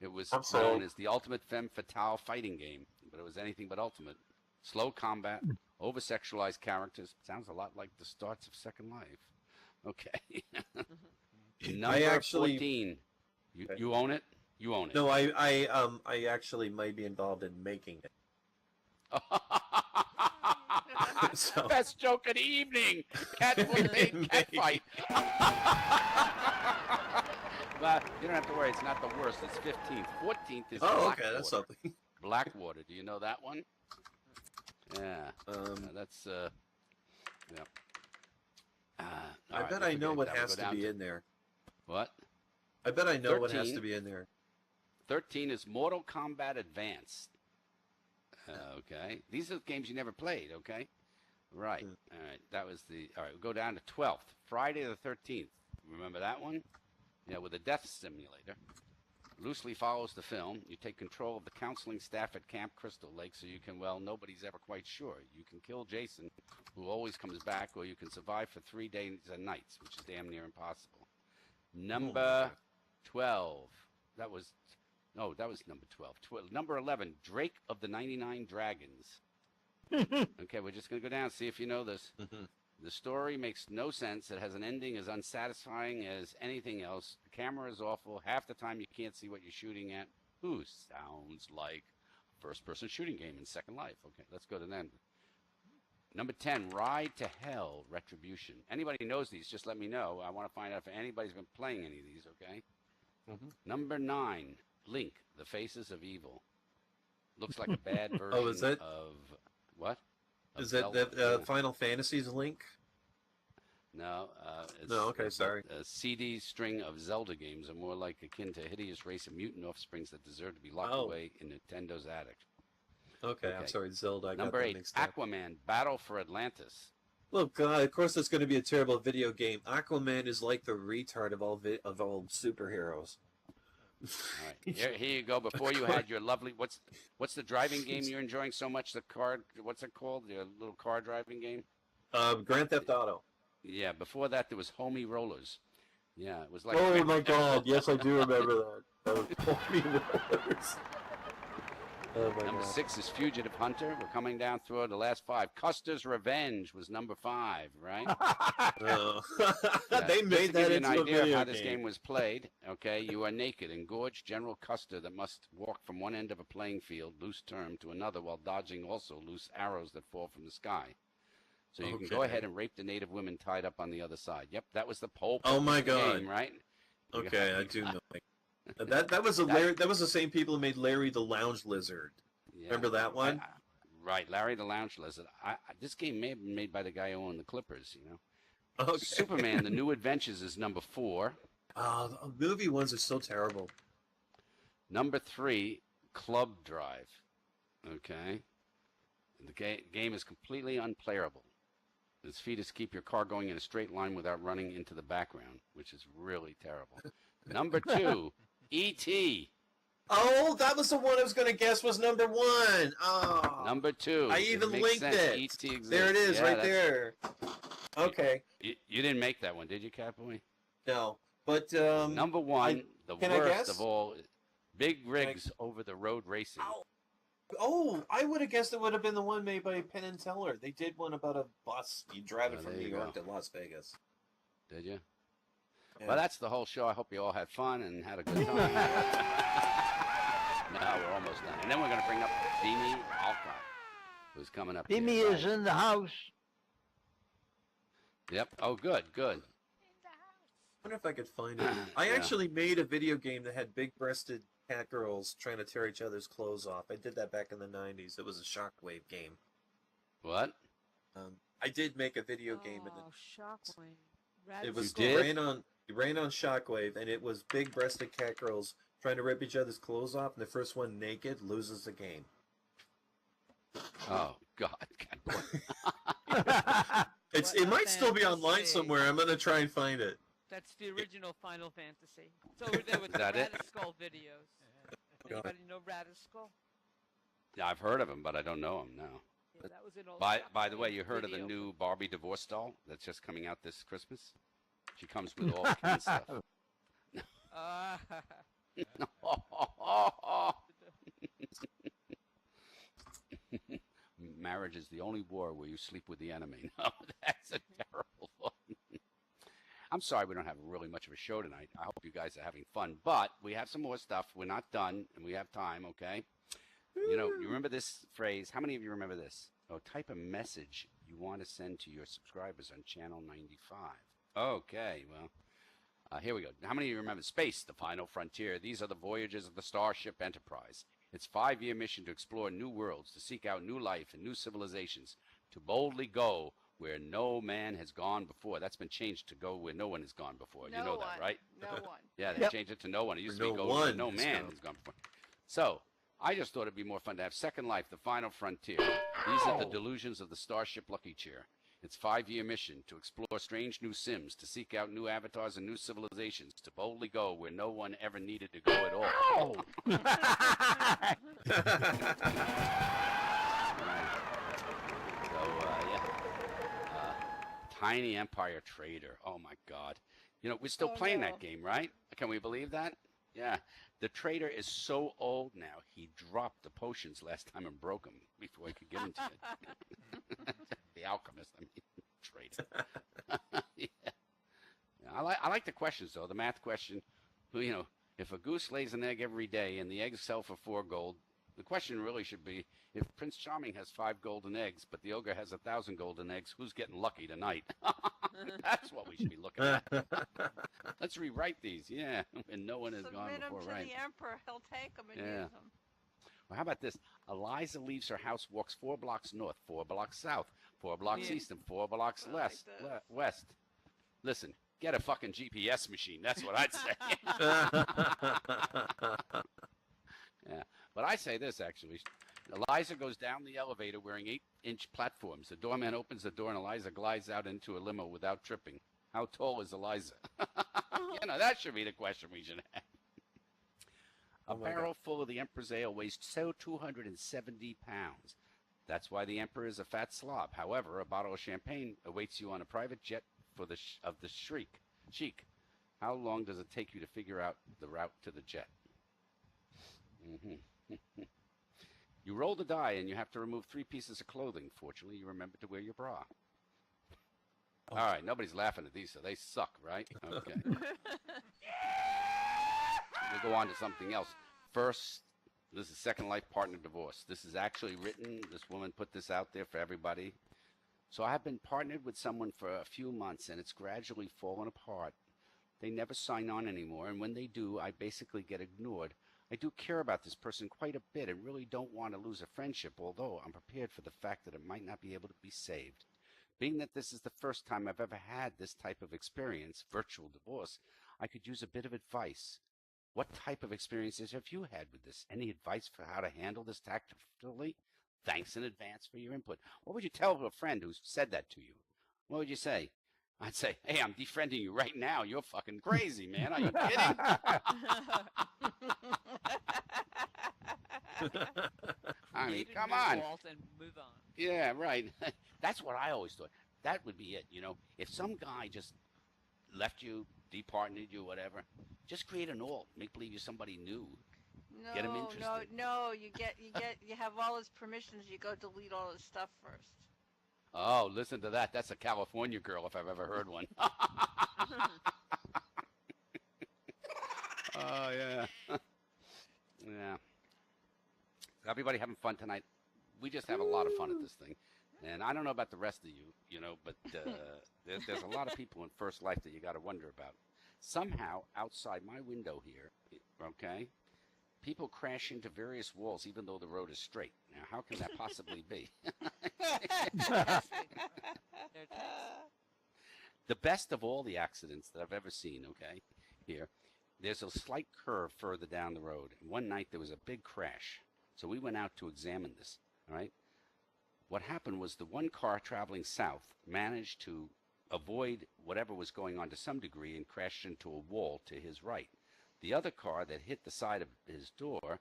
It was known as the Ultimate Femme Fatale fighting game, but it was anything but ultimate. slow combat, over-sexualized characters. Sounds a lot like the starts of Second Life. Okay. Number actually- 14. Okay. You own it? You own it. No, I actually might be involved in making it. So- Best joke of the evening. Cat fight. But you don't have to worry. It's not the worst. It's 15th. 14th is Oh, Blackwater. okay, that's something. Blackwater. Do you know that one? Yeah. That's yeah. I bet I know what has to be in there. What? I bet I know what has 13. to be in there. 13 is Mortal Kombat Advanced. Okay. These are the games you never played, okay? Right. All right. That was the... All right, we'll go down to 12th. Friday the 13th. Remember that one? Yeah, with a death simulator. Loosely follows the film. You take control of the counseling staff at Camp Crystal Lake so you can, well, nobody's ever quite sure. You can kill Jason, who always comes back, or you can survive for 3 days and nights, which is damn near impossible. Number 12. That was... No, that was number 12. Number 11, Drake of the 99 Dragons. Okay, we're just going to go down, see if you know this. The story makes no sense. It has an ending as unsatisfying as anything else. The camera is awful. Half the time you can't see what you're shooting at. Ooh, sounds like a first-person shooting game in Second Life. Okay, let's go to them. Number 10, Ride to Hell, Retribution. Anybody who knows these, just let me know. I want to find out if anybody's been playing any of these, okay? Number 9, Link, The Faces of Evil. Looks like a bad version is it? of... What? Is that Zelda. Final Fantasy's Link? No. It's, No, okay, sorry. A CD string of Zelda games are more like akin to a hideous race of mutant offsprings that deserve to be locked away in Nintendo's attic. Okay, I'm sorry, Zelda. I Number got that 8, mixed up. Aquaman, Battle for Atlantis. Look, God, of course it's going to be a terrible video game. Aquaman is like the retard of all superheroes. All right, here you go. Before you had your lovely, what's the driving game you're enjoying so much? The car, what's it called? The little car driving game? Grand Theft Auto. Yeah. Before that, there was Homie Rollers. Yeah, it was like. Oh my God! Yes, I do remember that. That was Homie Rollers. Oh my Number God. 6 is Fugitive Hunter. We're coming down through the last 5. Custer's Revenge was number 5, right? Oh. Yeah, They just made to that give you an into a idea of video how this game was played. Okay, you are naked, engorged General Custer that must walk from one end of a playing field, loose term, to another while dodging also loose arrows that fall from the sky. So you can go Okay. ahead and rape the native women tied up on the other side. Yep, that was the whole Oh my purpose of the God. game, right? Okay, I do know. That was that was the same people who made Larry the Lounge Lizard. Yeah. Remember that one? Right, Larry the Lounge Lizard. This game may have been made by the guy who owned the Clippers, you know. Okay. Superman, The New Adventures is number 4. The movie ones are so terrible. Number 3, Club Drive. Okay. The game is completely unplayable. Its features keep your car going in a straight line without running into the background, which is really terrible. Number 2, E.T. Oh, that was the one I was going to guess was number 1. Oh. Number 2. I even makes linked sense. it. E.T. exists. There it is, Yeah, right that's- there. Okay. You didn't make that one, did you, Catboy? No, but Number 1, the can I worst guess? of all, Big Rigs over the road racing. Oh, I would have guessed it would have been the one made by Penn and Teller. They did one about a bus. You drive it Oh, from there New you York go. to Las Vegas. Did you? Yeah. Well, that's the whole show. I hope you all had fun and had a good time. No, we're almost done. And then we're going to bring up Demi Alcott, who's coming up. Timmy here. is in the house. Yep. Oh, good, good. I wonder if I could find it. I Yeah. actually made a video game that had big-breasted cat girls trying to tear each other's clothes off. I did that back in the 90s. It was a Shockwave game. What? I did make a video game in the Shockwave. It was You did? ran on Shockwave, and it was big-breasted cat girls trying to rip each other's clothes off, and the first one naked loses the game. Oh, God. Catboy. It might still be online fantasy. somewhere. I'm gonna try and find it. That's the original Final Fantasy. It's over there with the that it? Radiskull videos. Anybody know Radiskull? Yeah, I've heard of him, but I don't know him now. Yeah, that was an old By the way, Shockwave you heard of the video. new Barbie divorce doll that's just coming out this Christmas? She comes with all kinds of stuff. marriage is the only war where you sleep with the enemy. No, that's a terrible one. I'm sorry we don't have really much of a show tonight. I hope you guys are having fun. But we have some more stuff. We're not done, and we have time, okay? You know, you remember this phrase? How many of you remember this? Oh, type a message you want to send to your subscribers on Channel 95. Okay, well, here we go. How many of you remember Space, the Final Frontier? These are the voyages of the Starship Enterprise. Its 5-year mission to explore new worlds, to seek out new life and new civilizations, to boldly go where no man has gone before. That's been changed to go where no one has gone before. No You know one. that, right? No one. Yeah, they Yep. changed it to no one. It used to No be go one where no has man gone. has gone before. So, I just thought it'd be more fun to have Second Life, the Final Frontier. These are the delusions of the Starship Lucky Chair. Its 5-year mission to explore strange new sims, to seek out new avatars and new civilizations, to boldly go where no one ever needed to go at all. Tiny Empire Trader. Oh my God. You know, we're still Oh, playing no. that game, right? Can we believe that? Yeah. The trader is so old now, he dropped the potions last time and broke them before he could give them to you. The alchemist, I mean, trader. Yeah. Yeah, I like the questions, though. The math question, you know, if a goose lays an egg every day and the eggs sell for 4 gold, the question really should be, if Prince Charming has 5 golden eggs, but the ogre has 1,000 golden eggs, who's getting lucky tonight? That's what we should be looking at. Let's rewrite these, yeah, and no one has gone Submit them before, to right? the emperor. He'll take them and Yeah. use them. Well, how about this? Eliza leaves her house, walks 4 blocks north, 4 blocks south, 4 blocks Yeah. east, and 4 blocks I like west. this. West. Listen, get a fucking GPS machine. That's what I'd say. Yeah, but I say this actually. Eliza goes down the elevator wearing 8-inch platforms. The doorman opens the door and Eliza glides out into a limo without tripping. How tall is Eliza? You know, that should be the question we should have. A Oh my barrel full of the Emperor's ale weighs 270 pounds. That's why the Emperor is a fat slob. However, a bottle of champagne awaits you on a private jet for the Sheik. How long does it take you to figure out the route to the jet? You roll the die and you have to remove 3 pieces of clothing. Fortunately, you remember to wear your bra. All right, nobody's laughing at these, so they suck, right? Okay. We'll go on to something else. First, this is Second Life Partner Divorce. This is actually written. This woman put this out there for everybody. So I have been partnered with someone for a few months, and it's gradually fallen apart. They never sign on anymore, and when they do, I basically get ignored. I do care about this person quite a bit and really don't want to lose a friendship, although I'm prepared for the fact that it might not be able to be saved. Being that this is the first time I've ever had this type of experience, virtual divorce, I could use a bit of advice. What type of experiences have you had with this? Any advice for how to handle this tactfully? Thanks in advance for your input. What would you tell a friend who said that to you? What would you say? I'd say, hey, I'm defriending you right now. You're fucking crazy, man. Are you kidding? I mean, David come on. Walt and move on. Yeah, right. That's what I always thought. That would be it, you know. If some guy just left you, departnered you, whatever, just create an alt. Make believe you're somebody new. No, Get 'em no, interested. no. You have all his permissions. You go delete all his stuff first. Oh, listen to that. That's a California girl if I've ever heard one. Oh, yeah. Yeah. Everybody having fun tonight? We just have a lot of fun at this thing. And I don't know about the rest of you, you know, but there's a lot of people in First Life that you got to wonder about. Somehow, outside my window here, okay, people crash into various walls even though the road is straight. Now, how can that possibly be? The best of all the accidents that I've ever seen, okay, here, there's a slight curve further down the road. And one night there was a big crash. So we went out to examine this, all right? What happened was the one car traveling south managed to avoid whatever was going on to some degree and crashed into a wall to his right. The other car that hit the side of his door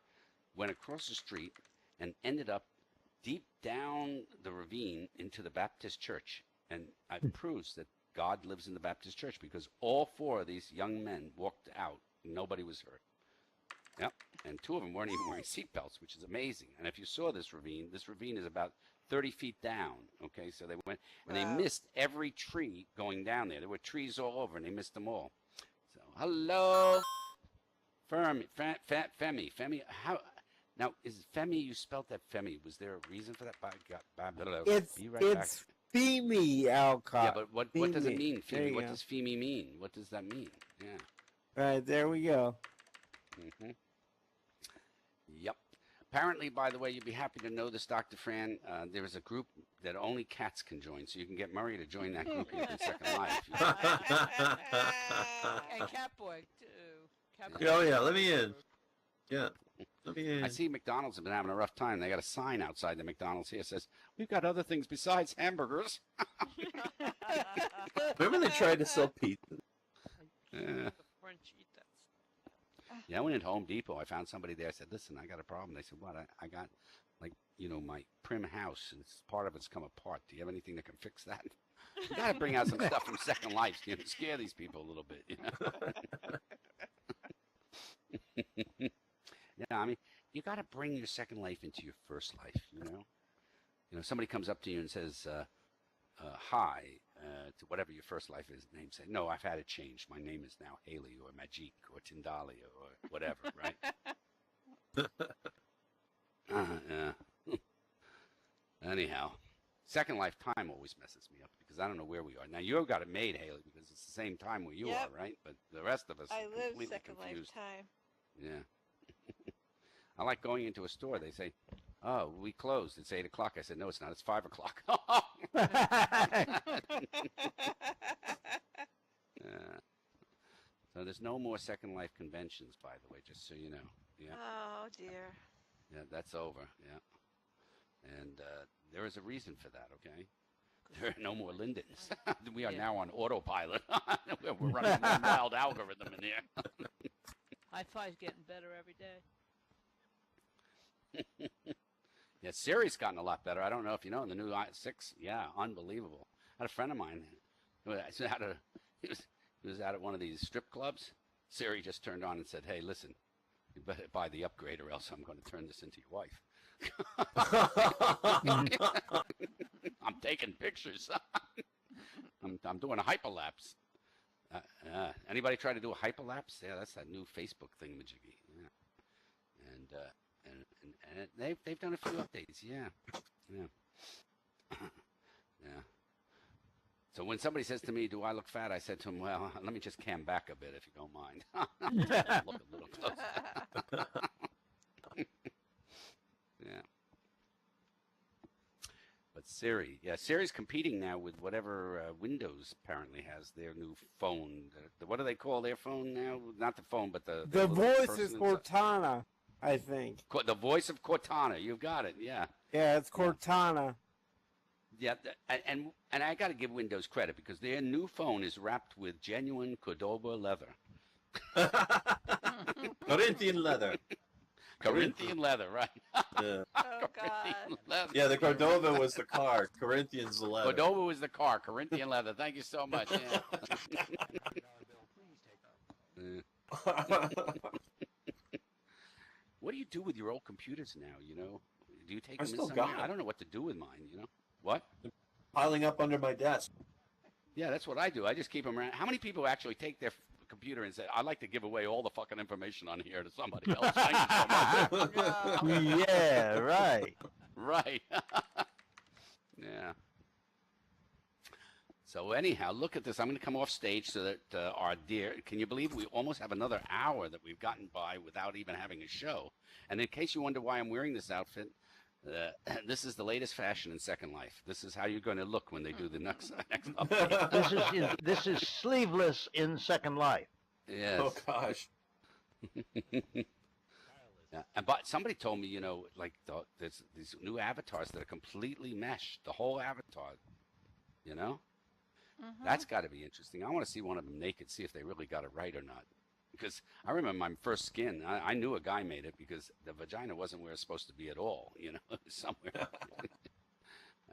went across the street and ended up deep down the ravine into the Baptist church. And it proves that God lives in the Baptist church because all 4 of these young men walked out. Nobody was hurt. Yep. and 2 of them weren't even wearing seatbelts, which is amazing. And if you saw this ravine is about 30 feet down. Okay, so they went and they missed every tree going down there. There were trees all over, and they missed them all. So hello, Femi. How now is Femi? You spelled that Femi. Was there a reason for that? It's Femi, Alcott. Yeah, but what does it Femi. mean, There Femi? you What go. does Femi mean? What does that mean? Yeah. Right, there we go. Mm-hmm. Yep. Apparently, by the way, you'd be happy to know this, Dr. Fran. There is a group that only cats can join, so you can get Murray to join that group in Second Life. And Catboy, too. Oh, yeah, let me in. Yeah. Let me in. I see McDonald's have been having a rough time. They got a sign outside the McDonald's here that says, "We've got other things besides hamburgers." Remember they tried to sell pizza? Yeah. French eat that stuff. Yeah, I went into Home Depot. I found somebody there. I said, "Listen, I got a problem." They said, "What?" I got, like, my prim house, and part of it's come apart. Do you have anything that can fix that? You got to bring out some stuff from Second Life, scare these people a little bit, Yeah, I mean, you got to bring your Second Life into your first life, somebody comes up to you and says, hi, to whatever your first life is name. Say, "No, I've had it changed. My name is now Haley or Magique or Tindalia or whatever," right? Yeah. Anyhow, Second Life time always messes me up because I don't know where we are. Now, you've got it made, Haley, because it's the same time where you Yep. are, right? But the rest of us I are live completely Second confused. Lifetime. Yeah. I like going into a store. They say, "Oh, we closed. It's 8 o'clock." I said, "No, it's not. It's 5 o'clock." Yeah. So there's no more Second Life conventions, by the way, just so you know. Yeah. Oh dear. Yeah, that's over. Yeah. And there is a reason for that, okay? There are no more Lindens. We are now on autopilot. We're running one wild algorithm in here. Hi-Fi's getting better every day. Yeah, Siri's gotten a lot better. I don't know if you know, in the new 6, yeah, unbelievable. I had a friend of mine who was out at one of these strip clubs. Siri just turned on and said, "Hey, listen, you better buy the upgrade or else I'm going to turn this into your wife." I'm taking pictures. I'm doing a hyperlapse. Anybody try to do a hyperlapse? Yeah, that's that new Facebook thingamajiggy. Yeah. And they've done a few updates. Yeah. Yeah. So when somebody says to me, "Do I look fat?" I said to him, "Well, let me just cam back a bit if you don't mind." Look a little closer. Yeah. But Siri's competing now with whatever Windows apparently has their new phone. What do they call their phone now? Not the phone, but the The little voice person is inside. Cortana, I think. The voice of Cortana. You've got it. Yeah. Yeah, it's Cortana. Yeah, and I got to give Windows credit because their new phone is wrapped with genuine Cordoba leather. Corinthian leather. Corinthian leather, right? Yeah. Oh God. Corinthian leather. Yeah, the Cordova was the car. Corinthian's the leather. Cordoba was the car. Corinthian leather. Thank you so much. Yeah. What do you do with your old computers now? Do you take I them in still somewhere? got 'em. I don't know what to do with mine. What? Piling up under my desk. Yeah, that's what I do. I just keep them around. How many people actually take their computer and say, "I'd like to give away all the fucking information on here to somebody else"? Thank you so much. No. Yeah, right. Right. Yeah. So anyhow, look at this. I'm going to come off stage so that our dear, can you believe we almost have another hour that we've gotten by without even having a show? And in case you wonder why I'm wearing this outfit, this is the latest fashion in Second Life. This is how you're going to look when they do the next update. This is sleeveless in Second Life. Yes. Oh gosh. Yeah. But somebody told me, there's these new avatars that are completely meshed, the whole avatar, That's got to be interesting. I want to see one of them naked, see if they really got it right or not. Because I remember my first skin, I knew a guy made it because the vagina wasn't where it's supposed to be at all, somewhere.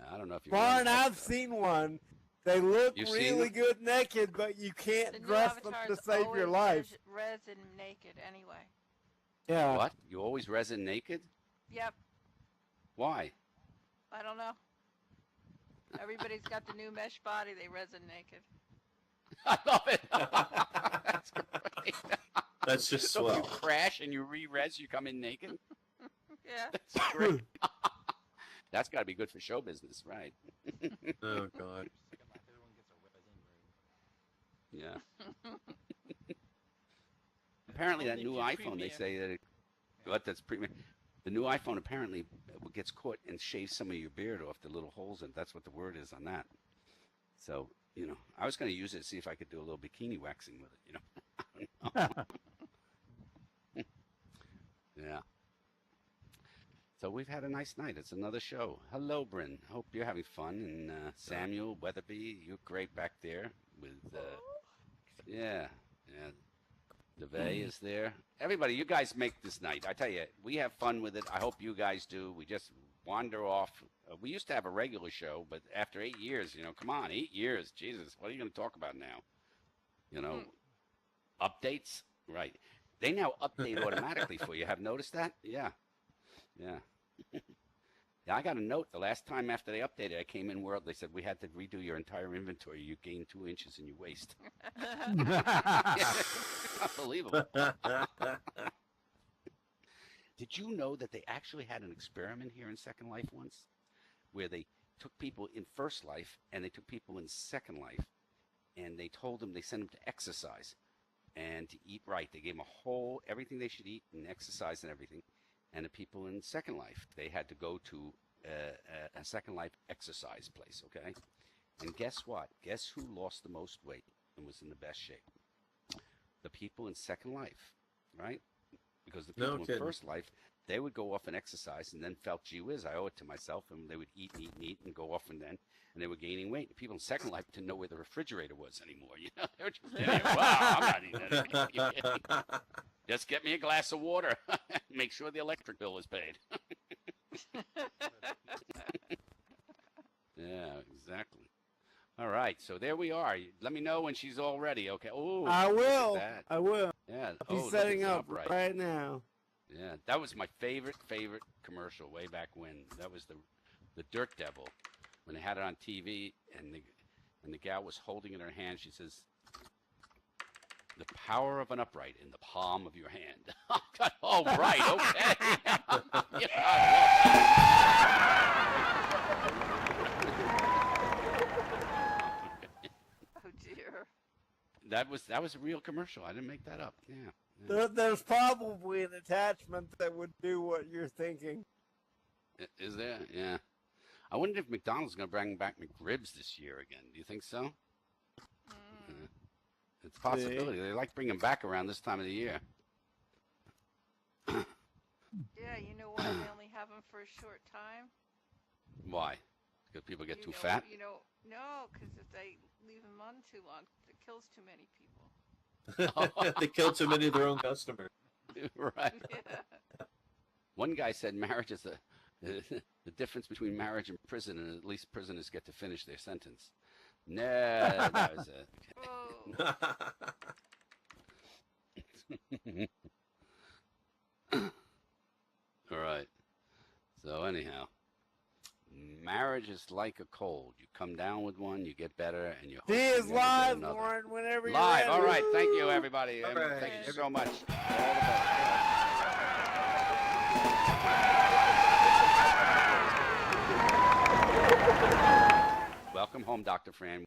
I don't know if you Barn, I've seen one. They look You've seen really them? good naked, but you The can't new dress them avatars to save your always life. resin naked anyway. Yeah. What? You always resin naked? Yep. Why? I don't know. Everybody's got the new mesh body. They resin naked. I love it. That's great. That's just So if you swell. crash and you re-res, you come in naked? Yeah. That's great. That's got to be good for show business, right? Oh God. Yeah. Apparently, that Only new if you're iPhone, they premium. say that that's premium. The new iPhone apparently gets caught and shaves some of your beard off the little holes in it. That's what the word is on that. So, I was going to use it to see if I could do a little bikini waxing with it, I don't know. Yeah. So we've had a nice night. It's another show. Hello, Bryn. Hope you're having fun. And Samuel Weatherby, you're great back there with, yeah. DeVay is there. Everybody, you guys make this night. I tell you, we have fun with it. I hope you guys do. We just wander off. We used to have a regular show, but after 8 years, come on, 8 years. Jesus, what are you going to talk about now? Updates? Right. They now update automatically for you. Have noticed that? Yeah. Yeah. Yeah, I got a note the last time after they updated. I came in World. They said we had to redo your entire inventory. You gained 2 inches in your waist. Unbelievable. Did you know that they actually had an experiment here in Second Life once, where they took people in First Life and they took people in Second Life, and they told them, they sent them to exercise and to eat right. They gave them everything they should eat and exercise and everything. And the people in Second Life, they had to go to a Second Life exercise place, okay? And guess what? Guess who lost the most weight and was in the best shape? The people in Second Life, right? Because the people in First Life, they would go off and exercise and then felt, gee whiz, I owe it to myself, and they would eat and eat and eat and go off and they were gaining weight. The people in Second Life didn't know where the refrigerator was anymore. They were just getting, wow, I'm not eating anything. Just get me a glass of water. Make sure the electric bill is paid. Yeah, exactly. All right, so there we are. Let me know when she's all ready, okay? Oh, I look will. at that. I will. Yeah. He's look setting at up Upright. right now. Yeah, that was my favorite commercial way back when. That was the Dirt Devil, when they had it on TV, and the gal was holding it in her hand. She says, "The power of an upright in the palm of your hand." Oh, right, okay. Oh dear. That was a real commercial. I didn't make that up. Yeah. There's probably an attachment that would do what you're thinking. Is there? Yeah. I wonder if McDonald's going to bring back McRibs this year again. Do you think so? Yeah. It's a possibility. They like bringing them back around this time of the year. Yeah, you know why they only have them for a short time? Why? Because people get You too know- fat? No, because if they leave them on too long, it kills too many people. They kill too many of their own customers. Right. Yeah. One guy said marriage is the difference between marriage and prison, and at least prisoners get to finish their sentence. No, that was it. Oh. All right. So anyhow, marriage is like a cold. You come down with one, you get better, and you hope He you is never get live, another. Lauren, whenever you're Live. ready. All right. Thank you, everybody. All right. Thank you so much. All the best. Welcome home, Dr. Fran.